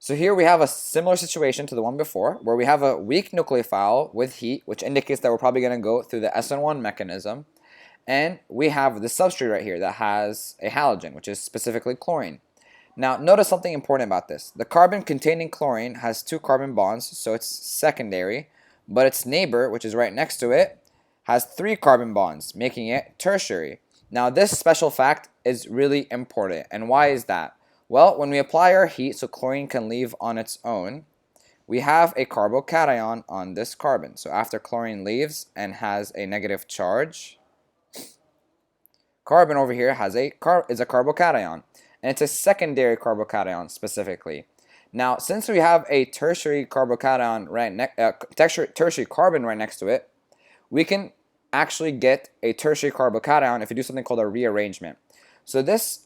So here we have a similar situation to the one before, where we have a weak nucleophile with heat, which indicates that we're probably going to go through the Sn1 mechanism. And we have the substrate right here that has a halogen, which is specifically chlorine. Now, notice something important about this. The carbon containing chlorine has 2 carbon bonds, so it's secondary, but its neighbor, which is right next to it, has 3 carbon bonds, making it tertiary. Now, this special fact is really important, and why is that? Well, when we apply our heat so chlorine can leave on its own, we have a carbocation on this carbon. So after chlorine leaves and has a negative charge, carbon over here is a carbocation, and it's a secondary carbocation specifically. Now, since we have a tertiary carbocation tertiary carbon right next to it, we can actually get a tertiary carbocation if you do something called a rearrangement. So this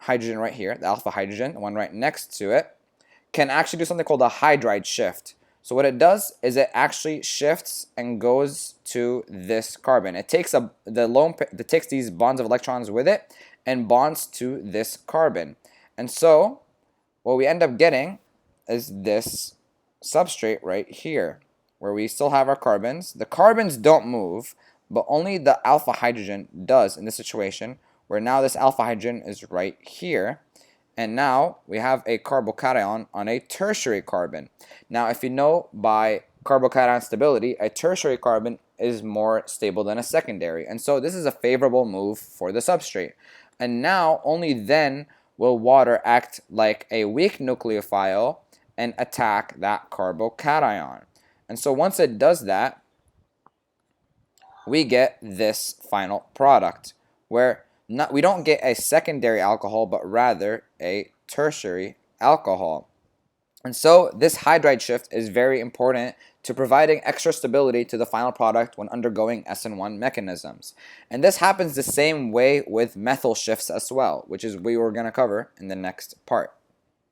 hydrogen right here, the alpha hydrogen, the one right next to it, can actually do something called a hydride shift. So what it does is it actually shifts and goes to this carbon. It takes takes these bonds of electrons with it and bonds to this carbon. And so what we end up getting is this substrate right here, where we still have our carbons. The carbons don't move, but only the alpha hydrogen does in this situation, where now this alpha hydrogen is right here. And now we have a carbocation on a tertiary carbon. Now, if you know by carbocation stability, a tertiary carbon is more stable than a secondary. And so this is a favorable move for the substrate. And now, only then will water act like a weak nucleophile and attack that carbocation. And so once it does that, we get this final product, where we don't get a secondary alcohol, but rather a tertiary alcohol. And so this hydride shift is very important to providing extra stability to the final product when undergoing Sn1 mechanisms. And this happens the same way with methyl shifts as well, which is we were going to cover in the next part.